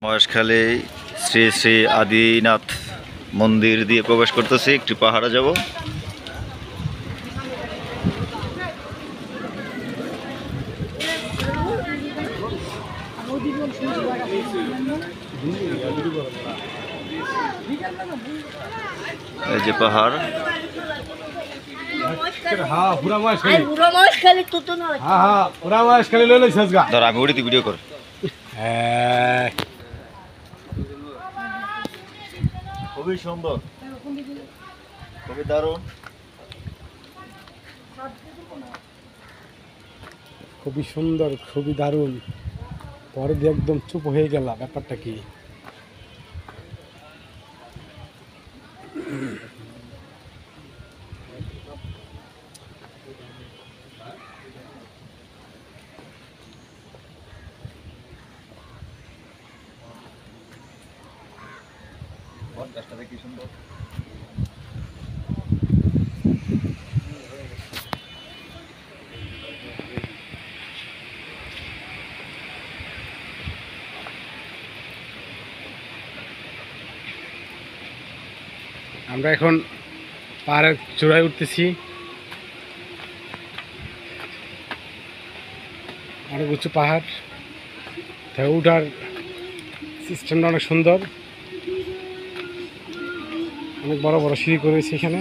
মহেশখালী শ্রী শ্রী আদিনাথ মন্দির দিয়ে প্রবেশ করতেছি, একটু পাহাড়ে যাব। এই যে পাহাড়, ধর আমি উড়িতে ভিডিও কর। খুবই সুন্দর, খুবই দারুণ, খুবই সুন্দর, খুবই দারুণ। পরে দিয়ে একদম চুপ হয়ে গেল, ব্যাপারটা কি? কি সুন্দর। আমরা এখন পাহাড়ের চূড়ায় উঠতেছি। অনেক উঁচু পাহাড়, তাই উঠার সিস্টেমটা অনেক সুন্দর। অনেক বড় বড় সিঁড়ি করেছে এখানে।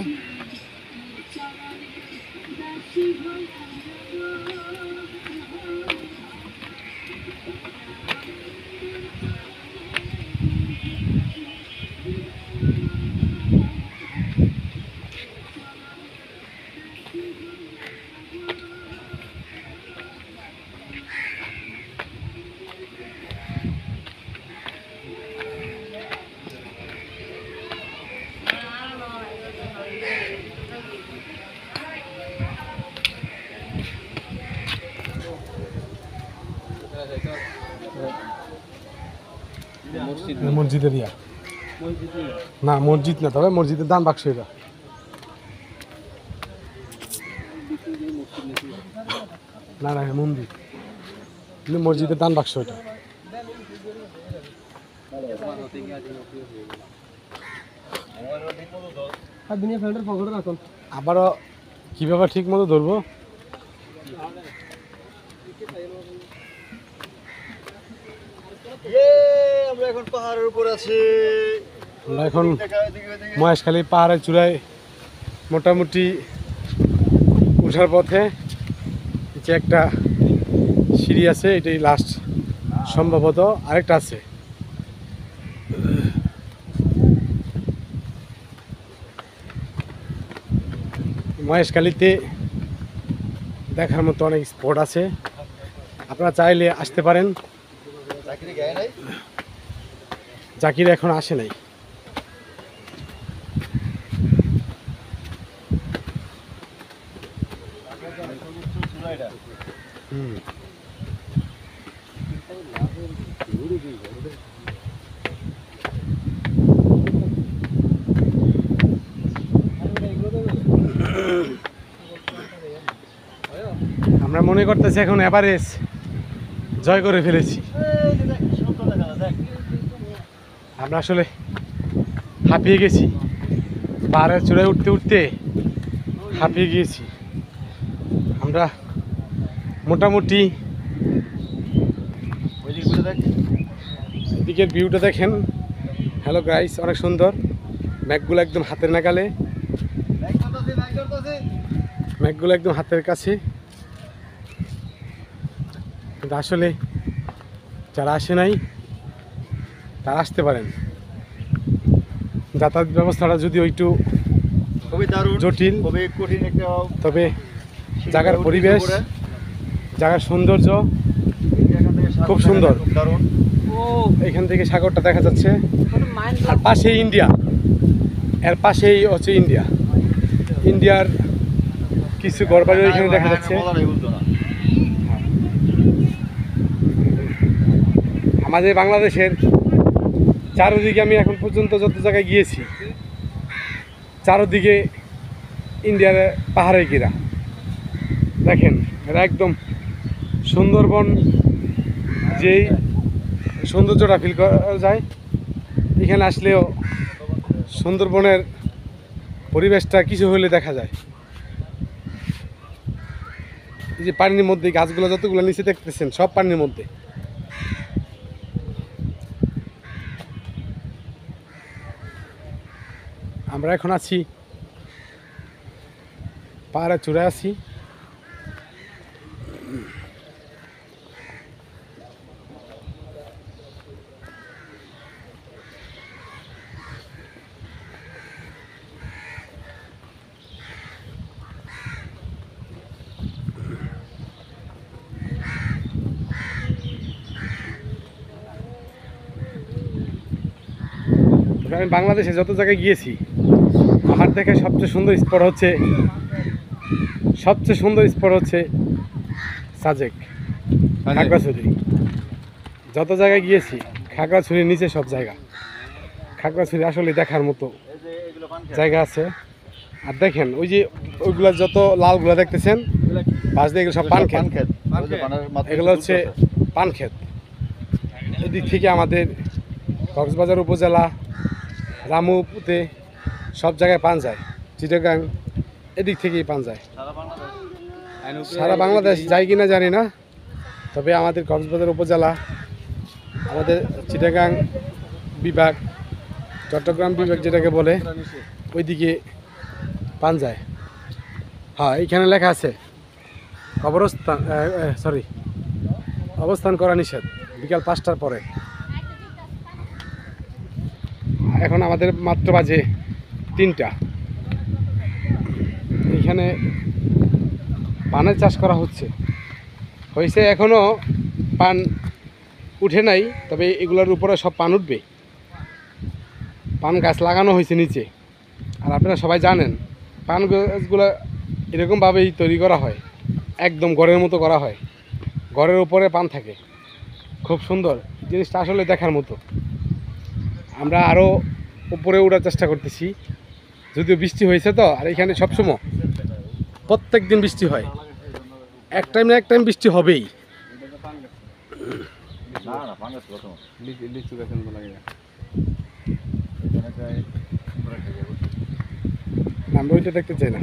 মসজিদে দিয়া না, মসজিদ না, তবে মসজিদের দান বাক্স এটা। না না, মন্দির, কিন্তু মসজিদের দান বাক্স এটা। আবারও কিভাবে ঠিক মতো ধরবো? আমরা এখন পাহাড়ের উপর আছি। আমরা এখন মহেশখালী পাহাড়ের চূড়ায় মোটামুটি উঠার পথে। যে একটা সিঁড়ি আছে, এটাই লাস্ট, সম্ভবত আরেকটা আছে। মহেশখালীতে দেখার মতো অনেক স্পট আছে, আপনারা চাইলে আসতে পারেন। জাকির এখন আসে নাই। আমরা মনে করতেছি এখন এভারেস্ট জয় করে ফেলেছি। আমরা আসলে হাঁপিয়ে গেছি, পাহাড়ের চূড়ায় উঠতে উঠতে হাঁপিয়ে গিয়েছি আমরা। মোটামুটি এদিকের ভিউটা দেখেন। হ্যালো গাইস, অনেক সুন্দর। ম্যাঘগুলো একদম হাতের নাগালে, ম্যাঘগুলো একদম হাতের কাছে। কিন্তু আসলে যারা আসে নাই তারা আসতে পারেন। যাতায়াত ব্যবস্থাটা যদিও একটু খুবই দারুণ, জটিল, খুবই কঠিন একটা, তবে জায়গার পরিবেশ, জায়গার সৌন্দর্য খুব সুন্দর। এখান থেকে সাগরটা দেখা যাচ্ছে, আর পাশেই ইন্ডিয়া, এর পাশেই হচ্ছে ইন্ডিয়া। ইন্ডিয়ার কিছু ঘরবাড়ি এখানে দেখা যাচ্ছে। আমাদের বাংলাদেশের চারদিকে আমি এখন পর্যন্ত যত জায়গায় গিয়েছি, চারদিকে ইন্ডিয়ার পাহাড়ে ঘেরা। দেখেন, এটা একদম সুন্দরবন যেই সৌন্দর্যটা ফিল করা যায়। এখানে আসলেও সুন্দরবনের পরিবেশটা কিছু হলে দেখা যায়। এই যে পানির মধ্যে গাছগুলো যতগুলো নিচে দেখতেছেন সব পানির মধ্যে। আমরা এখন আছি পাহাড়ে চূড়ায় আছি। আমি বাংলাদেশে যত জায়গায় গিয়েছি আমার দেখে সবচেয়ে সুন্দর স্পট হচ্ছে সাজেক, খাগড়াছড়ি। যত জায়গায় গিয়েছি খাগড়াছড়ির নিচে সব জায়গা। খাগড়াছড়ি আসলে দেখার মতো জায়গা আছে। আর দেখেন ওই যে ওইগুলা যত লালগুলা দেখতেছেন পাশ দিয়ে এগুলো সব পান ক্ষেত। এগুলো হচ্ছে পান ক্ষেত। এদিক থেকে আমাদের কক্সবাজার উপজেলা, রামুতে সব জায়গায় পান যায়। চিটাগাং এদিক থেকেই পান যায়। সারা বাংলাদেশ যায় কিনা জানি না, তবে আমাদের কক্সবাজার উপজেলা, আমাদের চিটাগাং বিভাগ, চট্টগ্রাম বিভাগ যেটাকে বলে, ওইদিকে পান যায়। হ্যাঁ, এইখানে লেখা আছে অবস্থান করা নিষেধ বিকাল 5টার পরে। এখন আমাদের মাত্র বাজে 3টা। এখানে পানের চাষ করা হয়েছে এখনও পান উঠে নাই, তবে এগুলোর উপরে সব পান উঠবে। পান গাছ লাগানো হয়েছে নিচে। আর আপনারা সবাই জানেন পান গাছগুলো এরকমভাবেই তৈরি করা হয়, একদম ঘরের মতো করা হয়। ঘরের উপরে পান থাকে, খুব সুন্দর জিনিসটা, আসলে দেখার মতো। আমরা আরও উপরে ওঠার চেষ্টা করতেছি, যদিও বৃষ্টি হয়েছে তো। আর এখানে সবসময় প্রত্যেক দিন বৃষ্টি হয়, এক টাইম না এক টাইম বৃষ্টি হবেই। আমরা ওইটা দেখতে চাই না,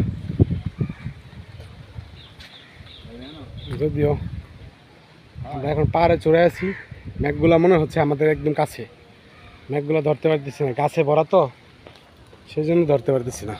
যদিও আমরা এখন পাহাড়ে চড়ে আছি। ম্যাঘগুলা মনে হচ্ছে আমাদের একদম কাছে। ম্যাঘগুলো ধরতে পারতেছি না, গাছে ভরা তো, সেই জন্য ধরতে পারতেছি না।